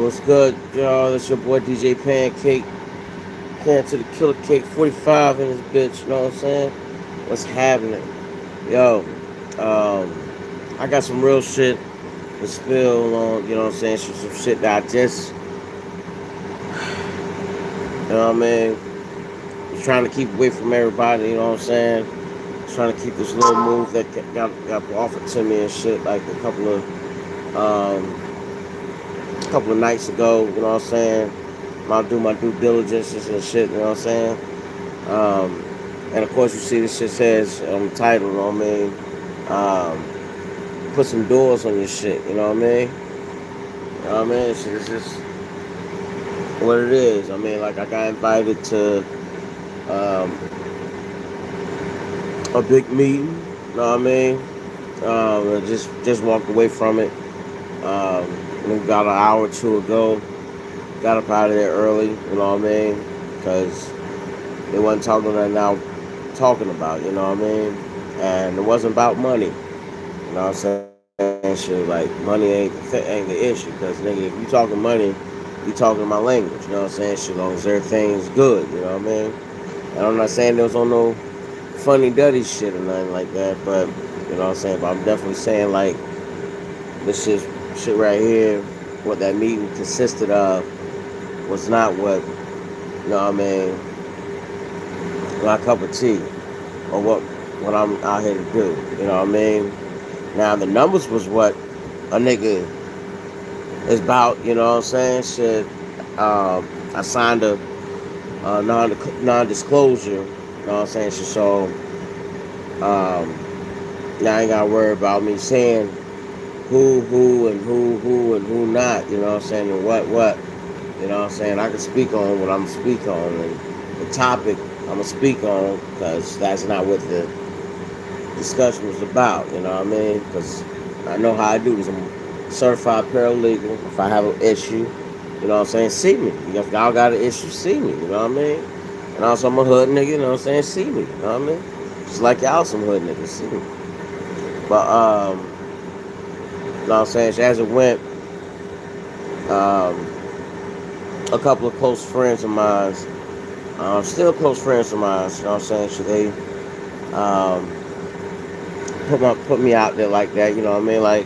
What's good, y'all? That's your boy DJ Pancake. Can to the Killer Cake 45 in this bitch, you know what I'm saying? What's happening? Yo, I got some real shit to spill on, you know what I'm saying? Some shit that I just, you know what I mean? Was trying to keep away from everybody, you know what I'm saying? Trying to keep this little move that got offered to me and shit like a couple of nights ago, you know what I'm saying? I'll do my due diligence and shit, you know what I'm saying? Um, and of course, you see this shit says on the title, you know what I mean? Put some doors on your shit, you know what I mean? You know what I mean? Shit is just what it is. I mean, like, I got invited to um, a big meeting, you know what I mean? I just walked away from it. We got an hour or two ago. Got up out of there early, you know what I mean? Because they wasn't talking right now, talking about, you know what I mean? And it wasn't about money, you know what I'm saying? Shit, like money ain't the issue. Because nigga, if you talking money, you talking my language, you know what I'm saying? Shit, as long as everything's good, you know what I mean? And I'm not saying there was on no funny duddy shit or nothing like that, but you know what I'm saying? But I'm definitely saying like this shit right here, what that meeting consisted of was not what, you know what I mean, my cup of tea or what I'm out here to do. You know what I mean? Now the numbers was what a nigga is about. You know what I'm saying? Shit. I signed a non-disclosure. You know what I'm saying? So now I ain't gotta worry about me saying who not. You know what I'm saying? And what. You know what I'm saying? I can speak on what I'm speak on, and the topic I'm gonna speak on because that's not what the discussion was about. You know what I mean? Because I know how I do this. I'm a certified paralegal. If I have an issue, you know what I'm saying, see me. If y'all got an issue, see me. You know what I mean? And also I'm a hood nigga. You know what I'm saying? See me. You know what I mean? Just like y'all some hood niggas, see me. But you know what I'm saying? As it went, um, a couple of close friends of mine, still close friends of mine. You know what I'm saying? So they um, put me out there like that. You know what I mean? Like,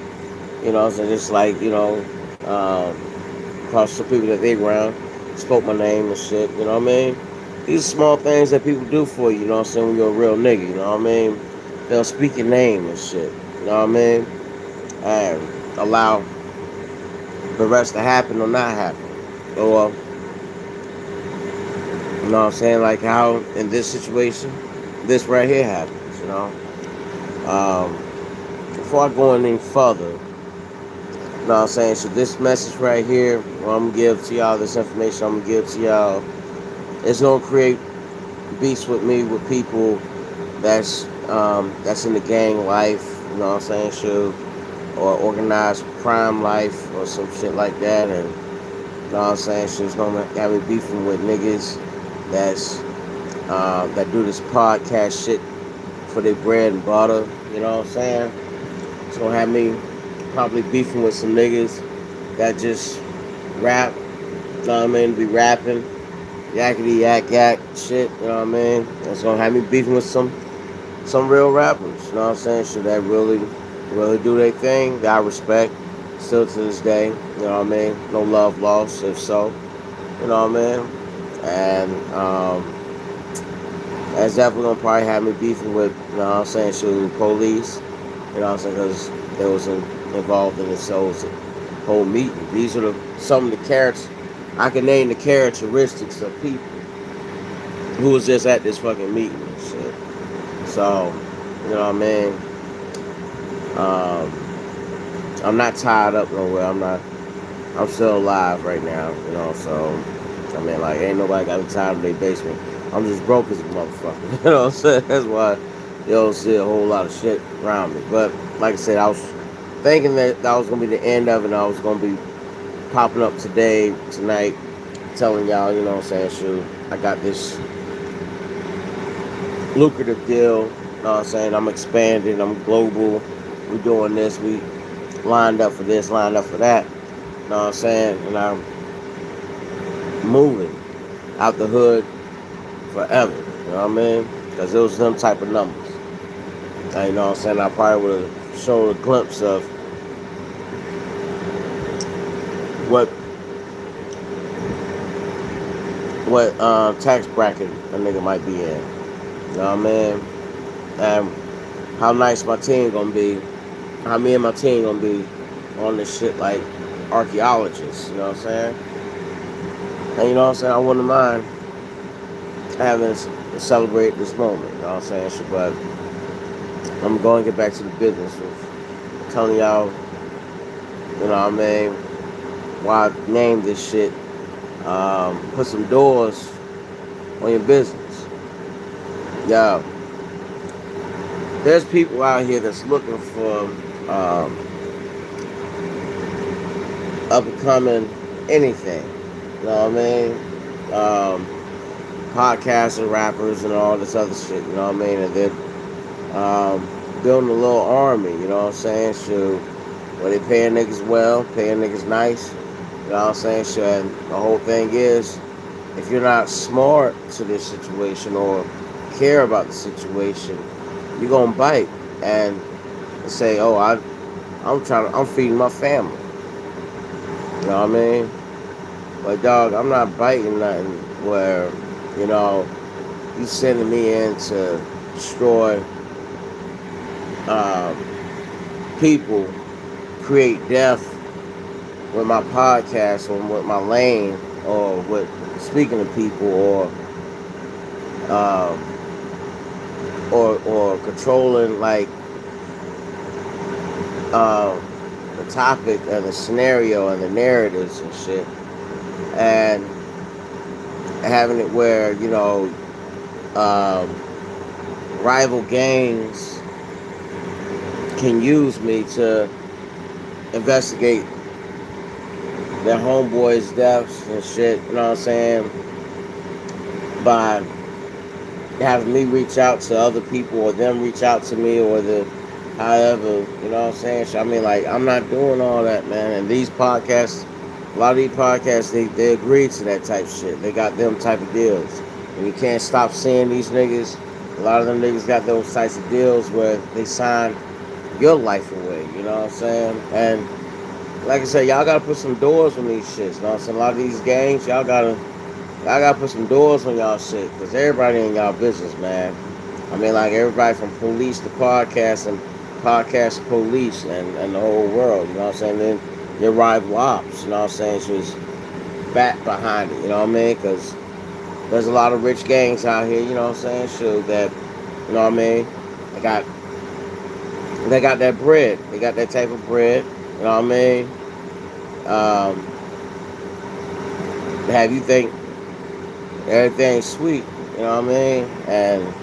you know, so just like, you know, across the people that they around, spoke my name and shit, you know what I mean? These are small things that people do for you, you know what I'm saying, when you're a real nigga, you know what I mean? They'll speak your name and shit, you know what I mean? And allow the rest to happen or not happen. Or, you know what I'm saying, like how in this situation, this right here happens, you know? Um, Before I go any further, you know what I'm saying? So this message right here, what I'm gonna give to y'all, this information I'm gonna give to y'all, it's gonna create beefs with me with people that's in the gang life, you know what I'm saying? Sure, or organized crime life or some shit like that, and you know what I'm saying? So it's gonna have me beefing with niggas that do this podcast shit for their bread and butter, you know what I'm saying? It's gonna have me probably beefing with some niggas that just rap, you know what I mean? Be rapping, yakety yak yak shit, you know what I mean? It's gonna have me beefing with some real rappers, you know what I'm saying? So that really do their thing, that I respect still to this day, you know what I mean? No love lost, if so, you know what I mean? And that's definitely gonna probably have me beefing with, you know what I'm saying, so police, you know what I'm saying, because they was involved in this whole meeting. These are some of the characters, I can name the characteristics of people who was just at this fucking meeting and shit. So, you know what I mean? I'm not tied up nowhere. I'm still alive right now, you know, so, I mean, like, ain't nobody got me tied in their basement. I'm just broke as a motherfucker, you know what I'm saying? That's why you don't see a whole lot of shit around me. But, like I said, I was thinking that was going to be the end of it, and I was going to be popping up tonight, telling y'all, you know what I'm saying, shoot, I got this lucrative deal, you know what I'm saying, I'm expanding, I'm global, we doing this, we lined up for this, lined up for that. know what I'm saying? And I'm moving out the hood forever. You know what I mean? Because it was them type of numbers. And, you know what I'm saying? I probably would have showed a glimpse of what tax bracket a nigga might be in. You know what I mean? And how nice my team gonna be, how me and my team gonna be on this shit like archaeologists, you know what I'm saying? And you know what I'm saying? I wouldn't mind having to celebrate this moment, you know what I'm saying? But I'm going to get back to the business of telling y'all, you know what I mean, why I named this shit. Put some doors on your business. Yo, there's people out here that's looking for up and coming anything. You know what I mean? Podcasts and rappers and all this other shit. You know what I mean? And they're building a little army. You know what I'm saying? Shoot, where they paying niggas well, paying niggas nice. You know what I'm saying? Sure. And the whole thing is, if you're not smart to this situation or care about the situation, you're gonna bite and say, "Oh, I'm feeding my family." You know what I mean? But dog, I'm not biting nothing where, you know, you sending me in to destroy um, people, create death with my podcast or with my lane or with speaking to people um, or controlling like the topic and the scenario and the narratives and shit, and having it where, you know, um, rival gangs can use me to investigate their homeboys' deaths and shit, you know what I'm saying, by having me reach out to other people or them reach out to me or the however, you know what I'm saying? So, I mean, like, I'm not doing all that, man. And these podcasts, a lot of these podcasts, they agree to that type of shit. They got them type of deals. And you can't stop seeing these niggas. A lot of them niggas got those types of deals where they sign your life away, you know what I'm saying? And like I said, y'all gotta put some doors on these shits, you know what I'm saying? A lot of these gangs, y'all gotta put some doors on y'all shit, because everybody in y'all business, man. I mean, like, everybody from police to podcast and podcast to police and the whole world, you know what I'm saying? Then your rival ops, you know what I'm saying? She was back behind it, you know what I mean? Because there's a lot of rich gangs out here, you know what I'm saying? Sure, that, you know what I mean? They got that bread. They got that type of bread, you know what I mean? Have you think everything's sweet, you know what I mean? And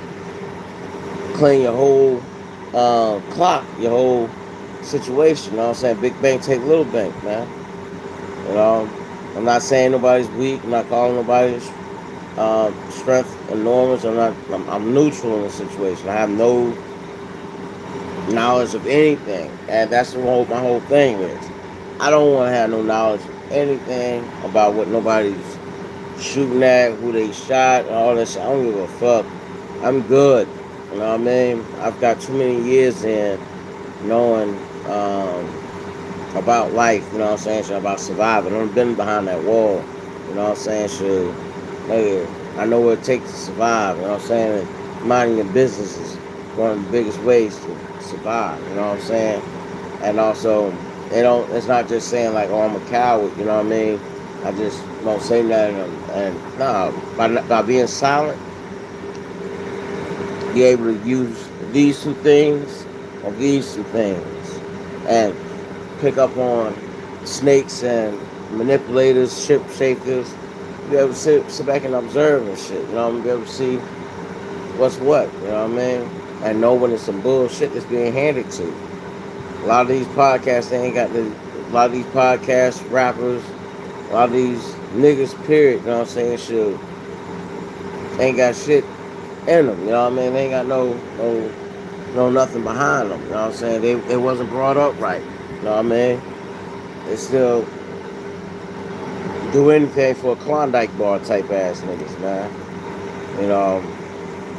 clean your whole clock, your whole situation, you know what I'm saying? Big bank take little bank, man. You know, I'm not saying nobody's weak. I'm not calling nobody's strength enormous. I'm neutral in the situation. I have no knowledge of anything, and that's my whole thing is. I don't want to have no knowledge of anything about what nobody's shooting at, who they shot, and all that shit. I don't give a fuck. I'm good. You know what I mean? I've got too many years in knowing about life, you know what I'm saying? Shit, about surviving. I've been behind that wall, you know what I'm saying? Shit, nigga, I know what it takes to survive, you know what I'm saying? And minding your business is one of the biggest ways to survive, you know what I'm saying? And also, it's not just saying like, oh, I'm a coward, you know what I mean? I just don't say that, and no, by being silent, you're able to use these two things or these two things and pick up on snakes and manipulators, ship shapers. You be able to sit back and observe and shit, you know what I mean? Be able to see what's what, you know what I mean? And know when it's some bullshit that's being handed to you. A lot of these podcasts, a lot of these podcast rappers, a lot of these niggas, period, you know what I'm saying, shit, ain't got shit in them, you know what I mean? They ain't got no nothing behind them, you know what I'm saying? They wasn't brought up right, you know what I mean? They still do anything for a Klondike bar type ass niggas, man. You know,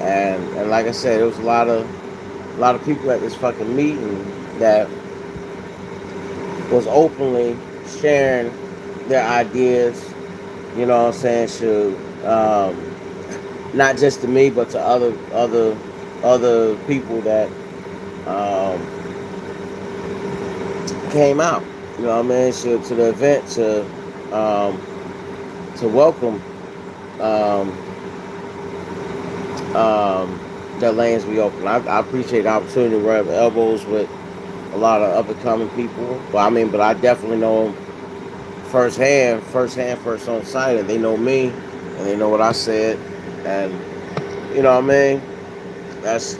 and like I said, there was a lot of people at this fucking meeting that was openly sharing their ideas. You know what I'm saying? Not just to me, but to other people that um, came out. You know what I mean? To the event um, to welcome um, their lanes be open. I appreciate the opportunity to rub elbows with a lot of up and coming people. But I definitely know them firsthand, first on sight, and they know me, and they know what I said, and you know what I mean. That's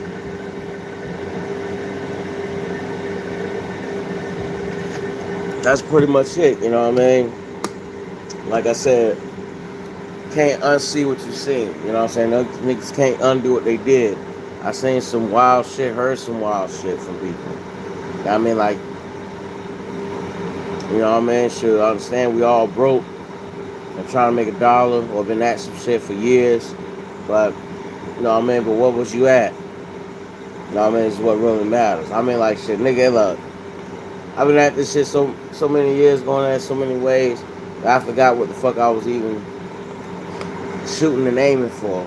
that's pretty much it. You know what I mean. Like I said, can't unsee what you seen. You know what I'm saying? Those niggas can't undo what they did. I seen some wild shit, heard some wild shit from people. I mean, like, you know what I mean? Sure, I understand we all broke and trying to make a dollar or been at some shit for years. But, you know what I mean? But what was you at? You know what I mean? Is what really matters. I mean, like, shit, nigga, look, I've been at this shit so many years, going at so many ways, that I forgot what the fuck I was even shooting and aiming for.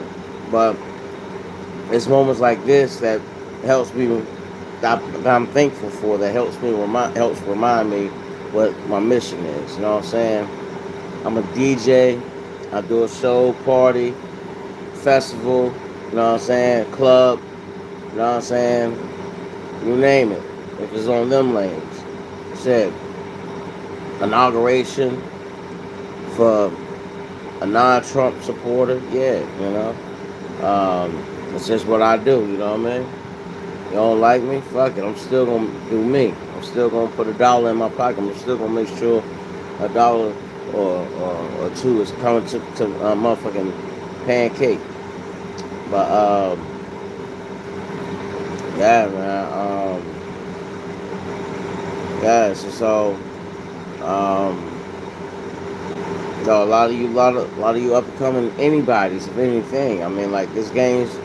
But it's moments like this that helps me, that I'm thankful for, that helps remind me what my mission is. You know what I'm saying? I'm a DJ. I do a show, party, festival. You know what I'm saying? Club. You know what I'm saying? You name it. If it's on them lanes, shit. Inauguration for a non-Trump supporter. Yeah, you know. It's just what I do. You know what I mean? You don't like me? Fuck it. I'm still gonna do me. I'm still gonna put a dollar in my pocket. I'm still gonna make sure a dollar or two is coming to motherfucking pancake. But yeah, man. Yeah. Um, a lot of you up and coming anybody's of anything. I mean, like this game's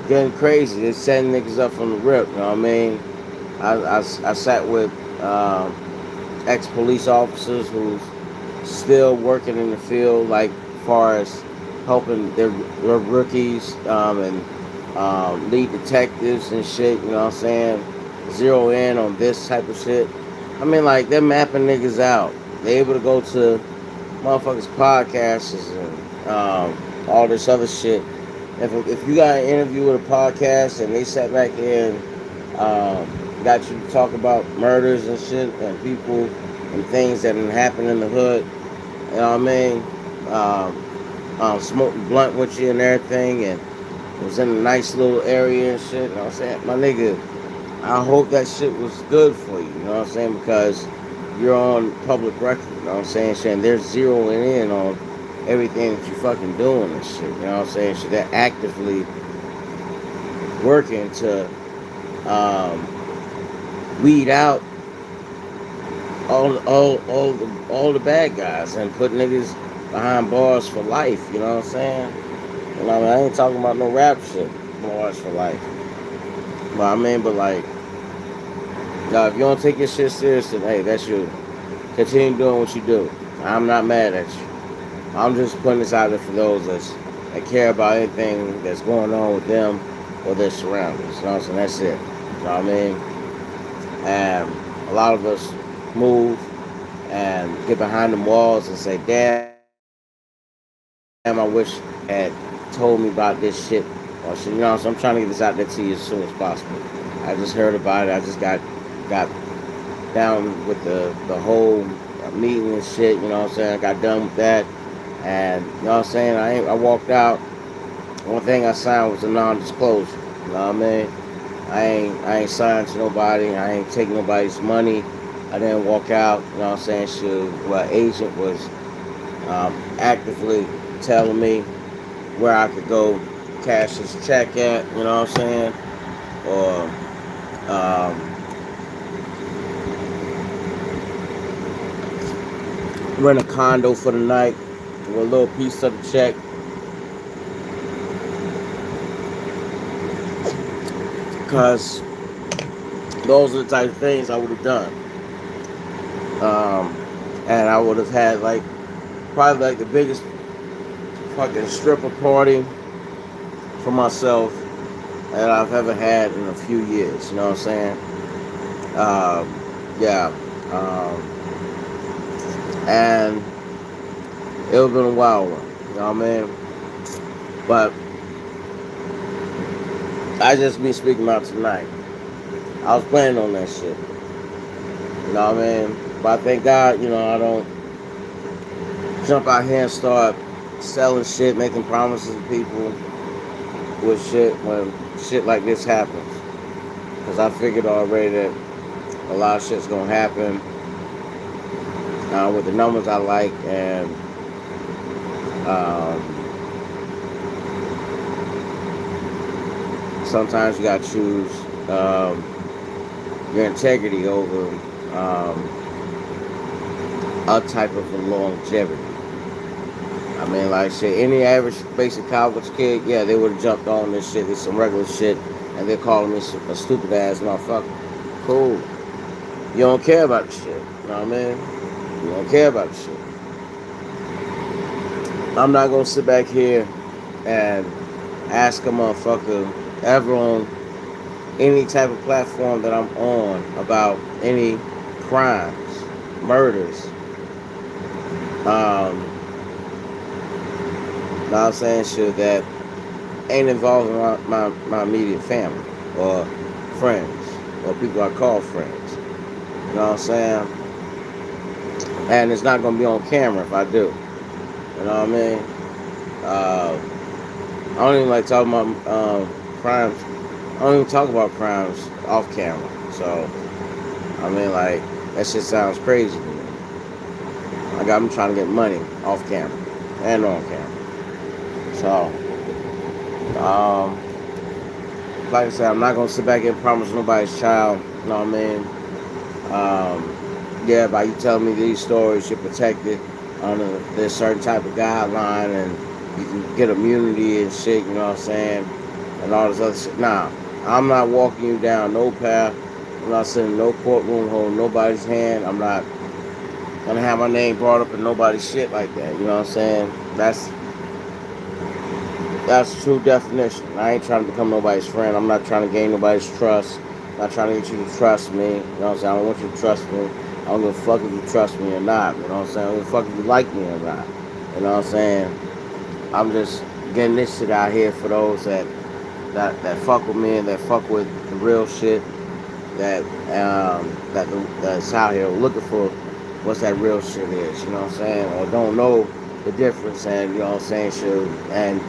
getting crazy. It's setting niggas up from the rip. You know what I mean? I sat with ex police officers who's still working in the field, like far as helping their rookies and lead detectives and shit. You know what I'm saying? Zero in on this type of shit. I mean, like they're mapping niggas out. They able to go to motherfuckers podcasts and all this other shit. If you got an interview with a podcast and they sat back here and got you to talk about murders and shit and people and things that didn't happen in the hood, you know what I mean? Smoking blunt with you and everything, and it was in a nice little area and shit. You know what I'm saying? My nigga, I hope that shit was good for you. You know what I'm saying? Because you're on public record. You know what I'm saying? Shit, and they're zeroing in on everything that you fucking doing and shit. You know what I'm saying? Shit, they're actively working to weed out all the bad guys and put niggas behind bars for life. You know what I'm saying? And I ain't talking about no rap shit. Bars for life. But like, now if you don't take your shit serious, then hey, that's you. Continue doing what you do. I'm not mad at you. I'm just putting this out there for those that care about anything that's going on with them or their surroundings. You know what I'm saying? That's it. You know what I mean? And a lot of us move and get behind them walls and say, damn, I wish had told me about this shit. Or shit. You know what I'm saying? I'm trying to get this out there to you as soon as possible. I just heard about it. I just got down with the whole meeting and shit. You know what I'm saying? I got done with that. And you know what I'm saying? I walked out. One thing I signed was a non-disclosure. You know what I mean? I ain't signed to nobody. I ain't taking nobody's money. I didn't walk out. You know what I'm saying? Shoot, well, agent was actively telling me where I could go cash this check at. You know what I'm saying? Or um, rent a condo for the night with a little piece of the check. Because those are the type of things I would have done. Um, and I would have had like probably like the biggest fucking stripper party for myself that I've ever had in a few years. You know what I'm saying? Yeah. And it would have been a wild one. You know what I mean? But I just be speaking about tonight. I was planning on that shit. You know what I mean? But I thank God, I don't jump out here and start selling shit, making promises to people with shit when shit like this happens. Because I figured already that a lot of shit's gonna happen with the numbers I like, and um, sometimes you gotta choose your integrity over a type of a longevity. I mean, like shit, any average basic college kid, yeah, they would have jumped on this shit. It's some regular shit, and they're calling me a stupid ass motherfucker. Cool. You don't care about the shit. You know what I mean? You don't care about the shit. I'm not gonna sit back here and ask a motherfucker ever on any type of platform that I'm on about any crimes, murders. Now I'm saying shit that ain't involving my immediate family or friends or people I call friends. You know what I'm saying? And it's not gonna be on camera if I do. You know what I mean? I don't even like talking about crimes. I don't even talk about crimes off camera. So I mean, like that shit sounds crazy to me. Like I'm trying to get money off camera and on camera. So, like I said, I'm not gonna sit back and promise nobody's child. You know what I mean? Yeah, by you telling me these stories, you're protected under this certain type of guideline, and you can get immunity and shit. You know what I'm saying? And all this other shit. Nah, I'm not walking you down no path. I'm not sitting in no courtroom holding nobody's hand. I'm not gonna have my name brought up in nobody's shit like that. You know what I'm saying? That's the true definition. I ain't trying to become nobody's friend. I'm not trying to gain nobody's trust. I'm not trying to get you to trust me. You know what I'm saying? I don't want you to trust me. I don't give a fuck if you trust me or not. You know what I'm saying? I don't give a fuck if you like me or not. You know what I'm saying? I'm just getting this shit out here for those that fuck with me and that fuck with the real shit that that's out here looking for what's that real shit is. You know what I'm saying? Or don't know the difference, and you know what I'm saying? Shit, and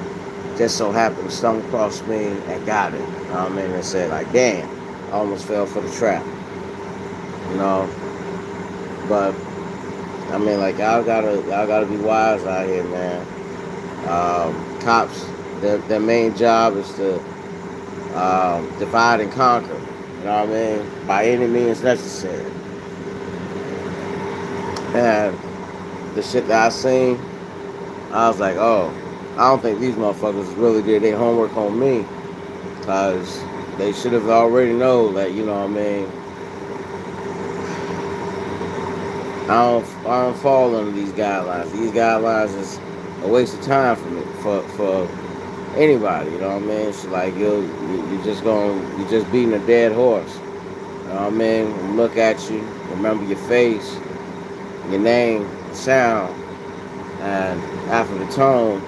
just so happened to stumble across me and got it. You know what I mean? And said like, damn, I almost fell for the trap. You know? But I mean, like y'all gotta be wise out here, man. Cops, their main job is to divide and conquer. You know what I mean? By any means necessary. And the shit that I seen, I was like, oh, I don't think these motherfuckers really did their homework on me, because they should have already know that, you know what I mean, I don't fall under these guidelines. These guidelines is a waste of time for me, for anybody. You know what I mean? It's like you just beating a dead horse. You know what I mean? Look at you, remember your face, your name, sound, and after the tone,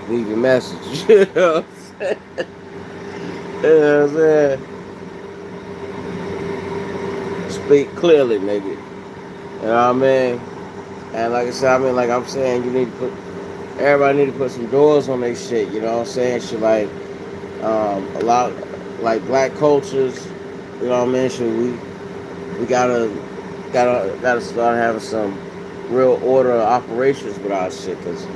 leave your message. You know what I'm saying? You know what I'm saying? Speak clearly, nigga. You know what I mean? And like I said, I mean, like I'm saying, everybody need to put some doors on their shit. You know what I'm saying? Shit like a lot, like black cultures. You know what I mean? Shit, we gotta start having some real order of operations with our shit, because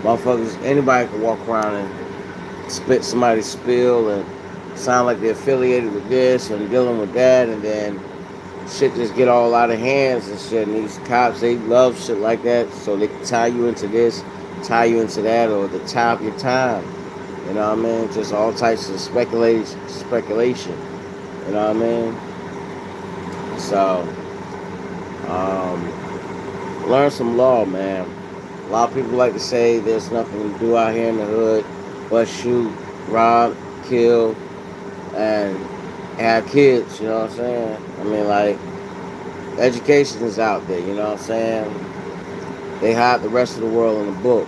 motherfuckers, anybody can walk around and spit somebody's spill and sound like they're affiliated with this and dealing with that, and then shit just get all out of hands and shit. And these cops, they love shit like that, so they can tie you into this, tie you into that, or the tie of your time. You know what I mean? Just all types of speculation. You know what I mean? So, learn some law, man. A lot of people like to say there's nothing to do out here in the hood but shoot, rob, kill, and have kids. You know what I'm saying? I mean, like, education is out there. You know what I'm saying? They hide the rest of the world in a book,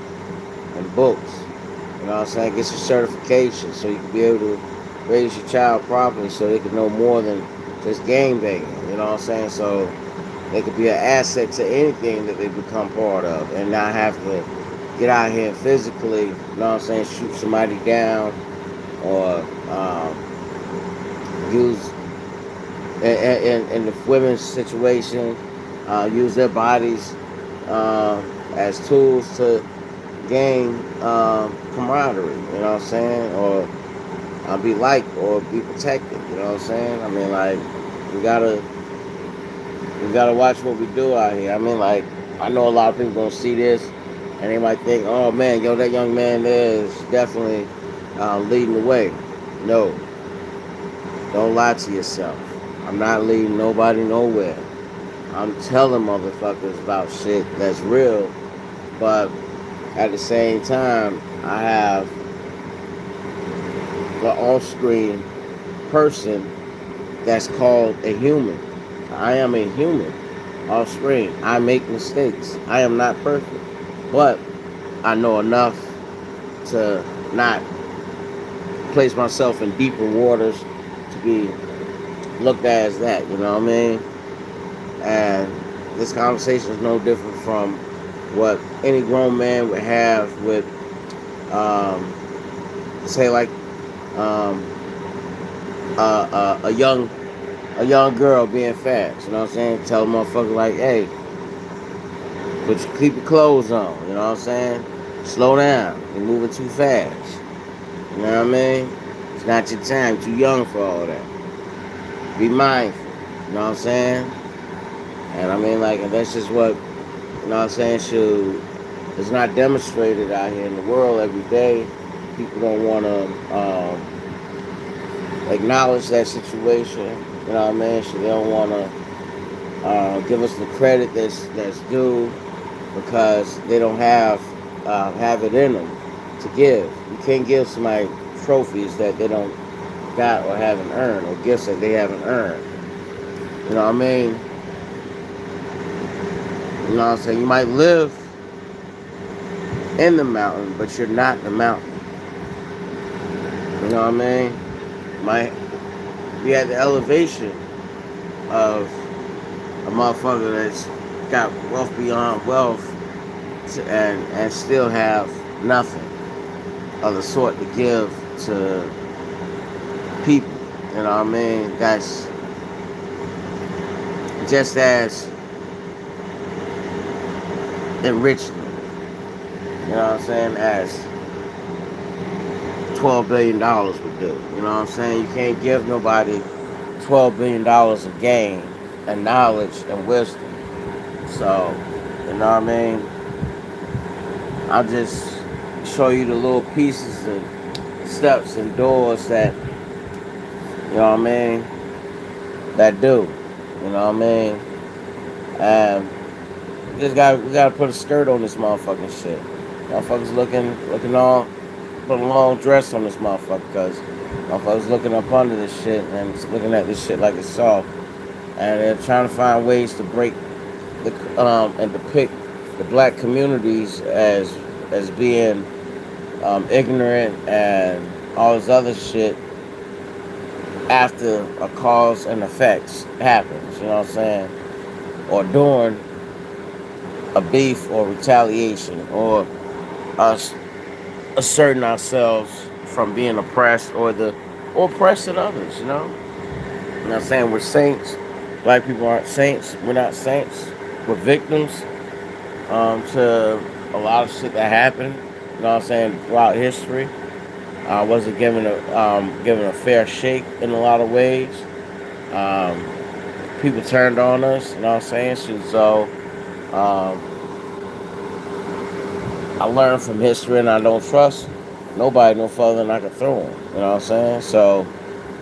in books. You know what I'm saying? Get your certification so you can be able to raise your child properly so they can know more than just game banging. You know what I'm saying? So they could be an asset to anything that they become part of and not have to get out here and physically, you know what I'm saying, shoot somebody down or use, in the women's situation, use their bodies as tools to gain camaraderie, you know what I'm saying, or be liked or be protected, you know what I'm saying. I mean, like, we gotta watch what we do out here. I mean, like, I know a lot of people gonna see this and they might think, oh man, yo, that young man there is definitely leading the way. No, don't lie to yourself. I'm not leading nobody nowhere. I'm telling motherfuckers about shit that's real, but at the same time, I have the off-screen person that's called a human. I am a human off screen. I make mistakes. I am not perfect. But I know enough to not place myself in deeper waters to be looked at as that, you know what I mean? And this conversation is no different from what any grown man would have with, um, say, like, um, a young girl being fast. You know what I'm saying? Tell a motherfucker like, hey, keep your clothes on. You know what I'm saying? Slow down. You're moving too fast. You know what I mean? It's not your time. You're too young for all that. Be mindful. You know what I'm saying? And I mean, like, and that's just what, you know what I'm saying, should, it's not demonstrated out here in the world every day. People don't want to acknowledge that situation. You know what I mean? So they don't want to give us the credit that's due because they don't have it in them to give. You can't give somebody trophies that they don't got or haven't earned, or gifts that they haven't earned. You know what I mean? You know what I'm saying? You might live in the mountain, but you're not the mountain. You know what I mean? You might be at the elevation of a motherfucker that's got wealth beyond wealth and still have nothing of the sort to give to people. You know what I mean? That's just as enriching, you know what I'm saying, as $12 billion would do. You know what I'm saying? You can't give nobody $12 billion of gain and knowledge and wisdom. So, you know what I mean? I'll just show you the little pieces and steps and doors that, you know what I mean, that do. You know what I mean? And we gotta put a skirt on this motherfucking shit. Motherfuckers looking all, put a long dress on this motherfucker, because motherfuckers looking up under this shit and looking at this shit like it's soft. And they're trying to find ways to break and depict the black communities as being ignorant and all this other shit after a cause and effects happens, you know what I'm saying? Or during a beef or retaliation, or us asserting ourselves from being oppressed or oppressing others, you know? I'm not saying we're saints. Black people aren't saints. We're not saints. We're victims to a lot of shit that happened, you know what I'm saying, throughout history. Wasn't given a fair shake in a lot of ways. Um, people turned on us. You know what I'm saying? So um, I learned from history, and I don't trust nobody no further than I can throw them. You know what I'm saying? So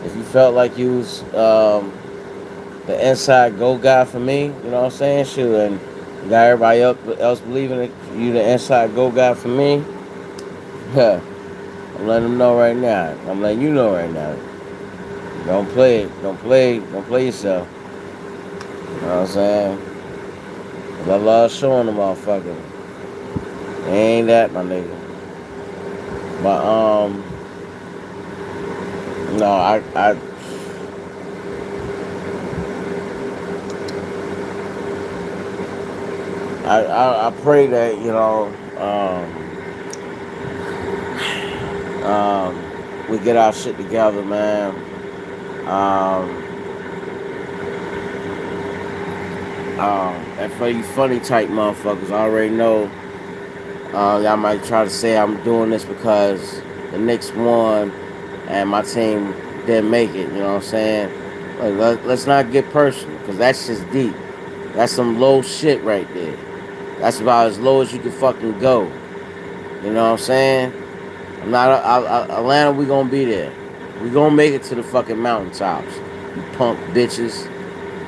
if you felt like you was the inside go guy for me, you know what I'm saying? Shoot, and you got everybody else believing that you the inside go guy for me. Yeah, I'm letting them know right now. I'm letting you know right now. Don't play it. Don't play yourself. You know what I'm saying? 'Cause I love showing the motherfucker. Ain't that my nigga? But no, I pray that we get our shit together, man. Um, and for you funny type motherfuckers, I already know y'all might try to say I'm doing this because the Knicks won and my team didn't make it. You know what I'm saying? Let's not get personal because that's just deep. That's some low shit right there. That's about as low as you can fucking go. You know what I'm saying? I'm not Atlanta. We gonna be there. We gonna make it to the fucking mountaintops. You punk bitches.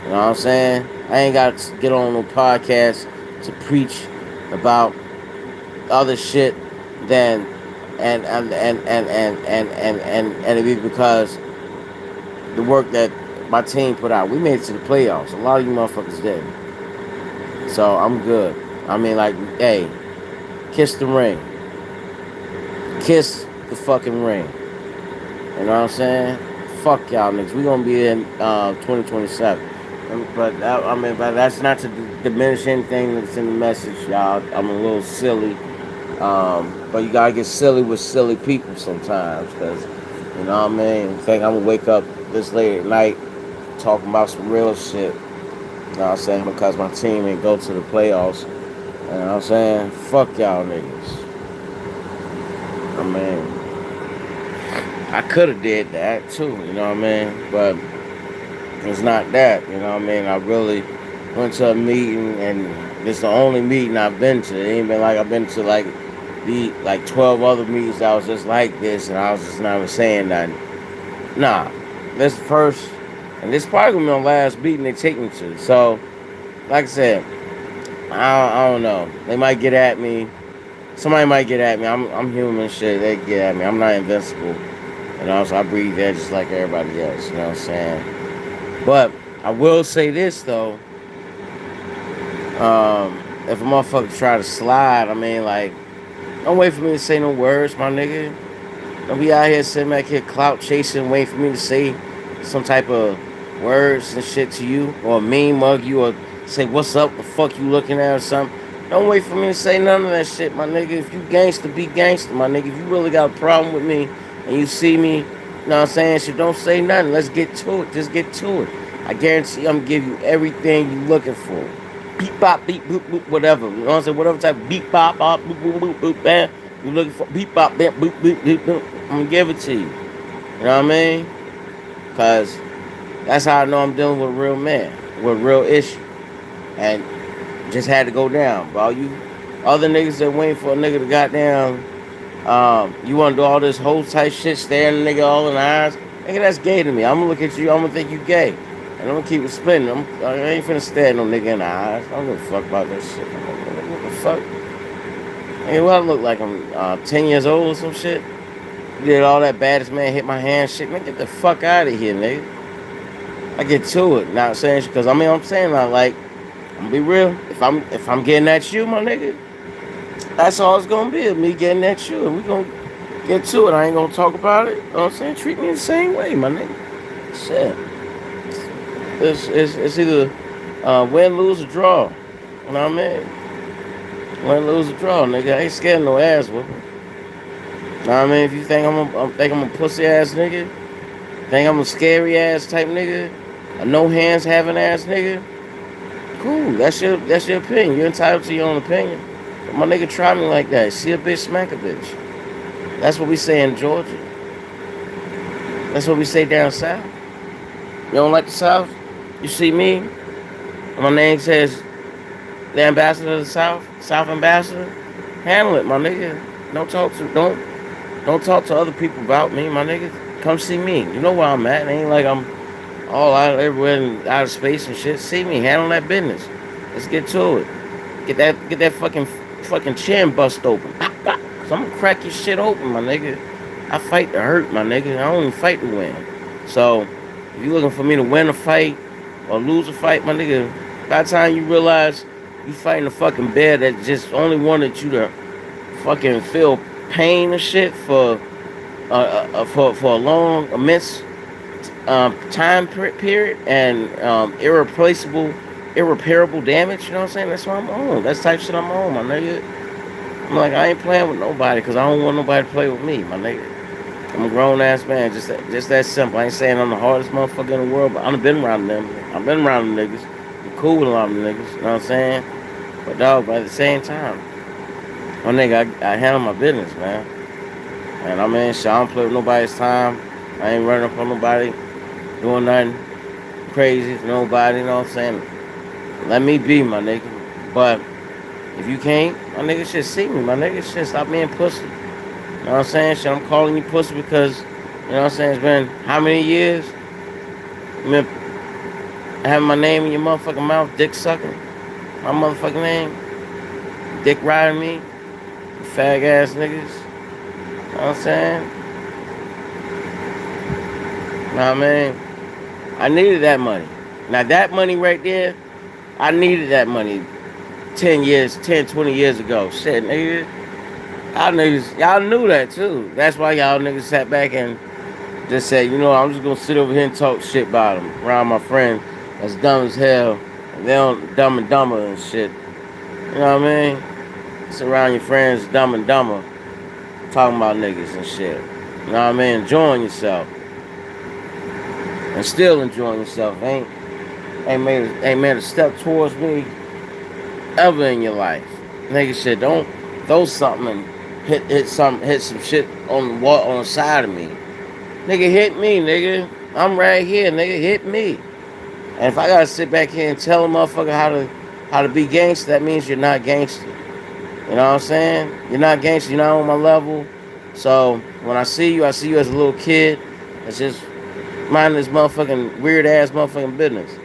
You know what I'm saying? I ain't got to get on no podcast to preach about other shit than and it be because the work that my team put out. We made it to the playoffs. A lot of you motherfuckers did. So I'm good. I mean, like, hey, kiss the ring. Kiss the fucking ring. You know what I'm saying? Fuck y'all niggas. We gonna be in 2027. But that's not to diminish anything that's in the message, y'all. I'm a little silly. But you gotta get silly with silly people sometimes, cause you know what I mean. I think I'm gonna wake up this late at night talking about some real shit. You know what I'm saying? Because my team ain't go to the playoffs. You know what I'm saying? Fuck y'all niggas. I mean, I could have did that too. You know what I mean? But it's not that. You know what I mean? I really went to a meeting, and it's the only meeting I've been to. It ain't been like I've been to like 12 other meetings that was just like this, and I was just not even saying nothing. Nah, this first, and this probably gonna be my last meeting they take me to. So, like I said, I don't know. They might get at me. Somebody might get at me. I'm human shit. They get at me. I'm not invincible. You know, so I breathe air just like everybody else. You know what I'm saying? But I will say this though. If a motherfucker try to slide, I mean, like, don't wait for me to say no words, my nigga. Don't be out here sitting back here clout chasing, waiting for me to say some type of words and shit to you, or mean mug you, or say what's up, the fuck you looking at, or something. Don't wait for me to say none of that shit, my nigga. If you gangster, be gangster, my nigga. If you really got a problem with me and you see me, you know what I'm saying, shit, don't say nothing. Let's get to it. Just get to it. I guarantee I'm gonna give you everything you looking for. Beep bop, beep boop boop, whatever. You know what I'm saying? Whatever type of beep bop bop, boop boop boop boop, bam. You looking for beep bop, bam, boop boop boop boop. I'm gonna give it to you. You know what I mean? Cause that's how I know I'm dealing with a real man, with a real issue, and just had to go down. But all you other niggas that waiting for a nigga to goddamn, you want to do all this whole type shit, staring a nigga all in the eyes. Nigga, that's gay to me. I'm gonna look at you. I'm gonna think you gay. And I'm gonna keep it spinning. I ain't finna stare no nigga in the eyes. I don't give a fuck about that shit. What the fuck? Hey, what I look like? I'm 10 years old or some shit? You did all that baddest man hit my hand shit. Man, get the fuck out of here, nigga. I get to it. Not saying because I'm saying like I'm gonna be real. If I'm getting at you, my nigga, that's all it's gonna be. Me getting at you, and we gonna get to it. I ain't gonna talk about it. You know what I'm saying? Treat me the same way, my nigga. Shit. It's either win, lose, or draw. You know what I mean? Win, lose, or draw, nigga. I ain't scared of no ass whooping. You know what I mean? If you think I'm a pussy ass nigga, think I'm a scary ass type nigga, a no hands having ass nigga, cool. That's your opinion. You're entitled to your own opinion. But my nigga try me like that. See a bitch, smack a bitch. That's what we say in Georgia. That's what we say down south. You don't like the South? You see me? My name says the ambassador of the South, South ambassador. Handle it, my nigga. Don't talk to other people about me, my nigga. Come see me. You know where I'm at. It ain't like I'm all out everywhere and out of space and shit. See me. Handle that business. Let's get to it. Get that fucking chin bust open. Cause I'm gonna crack your shit open, my nigga. I fight to hurt, my nigga. I don't even fight to win. So if you looking for me to win a fight or lose a fight, my nigga, by the time you realize you fighting a fucking bear that just only wanted you to fucking feel pain and shit for a long, immense time period and irreparable damage. You know what I'm saying? That's what I'm on. That's the type of shit I'm on, my nigga. I'm like, I ain't playing with nobody because I don't want nobody to play with me, my nigga. I'm a grown ass man, just that simple. I ain't saying I'm the hardest motherfucker in the world, but I've been around them. I've been around them niggas. I'm cool with a lot of them niggas. You know what I'm saying? But dog, but at the same time, my nigga, I handle my business, man. And I mean, shit, I don't play with nobody's time. I ain't running up on nobody, doing nothing crazy to nobody. You know what I'm saying? Let me be, my nigga. But if you can't, my nigga, shit, see me, my nigga. Shit, stop being pussy. You know what I'm saying? Shit, I'm calling you pussy because, you know what I'm saying, it's been how many years? You been having my name in your motherfucking mouth, dick sucking? My motherfucking name? Dick riding me? You fag ass niggas? You know what I'm saying? Nah, man. I needed that money. Now, that money right there, I needed that money 20 years ago. Shit, nigga. Y'all knew that too. That's why y'all niggas sat back and just said, you know, I'm just gonna sit over here and talk shit about him around my friend that's dumb as hell. And they don't dumb and dumber and shit. You know what I mean? Sit around your friends dumb and dumber, talking about niggas and shit. You know what I mean? Enjoying yourself. And still enjoying yourself. Ain't made a step towards me ever in your life. Nigga shit, don't throw something and hit some shit on the wall on the side of me. Nigga hit me, nigga. I'm right here, nigga. Hit me. And if I gotta sit back here and tell a motherfucker how to be gangster, that means you're not gangster. You know what I'm saying? You're not gangster, you're not on my level. So when I see you as a little kid that's just minding this motherfucking weird ass motherfucking business. You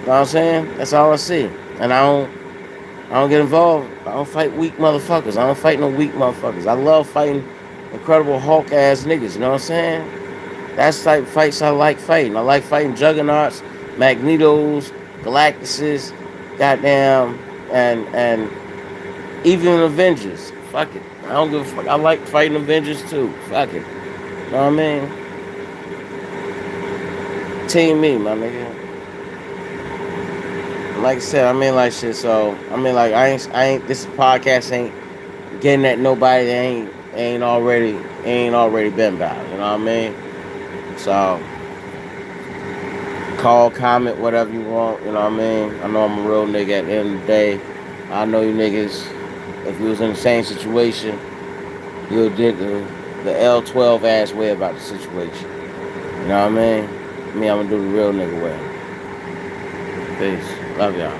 know what I'm saying? That's all I see. And I don't get involved. I don't fight weak motherfuckers. I don't fight no weak motherfuckers. I love fighting incredible Hulk ass niggas. You know what I'm saying? That's the type of fights I like fighting. I like fighting juggernauts, Magnetos, Galactuses, goddamn, and even Avengers. Fuck it. I don't give a fuck. I like fighting Avengers too. Fuck it. You know what I mean? Team me, my nigga. Like I said, I mean like shit. So I mean like I ain't. This podcast ain't getting at nobody that ain't already been about. You know what I mean? So call, comment, whatever you want. You know what I mean? I know I'm a real nigga at the end of the day. I know you niggas. If you was in the same situation, you'll did the L12 ass way about the situation. You know what I mean? Me, I'm gonna do the real nigga way. Peace. Love y'all.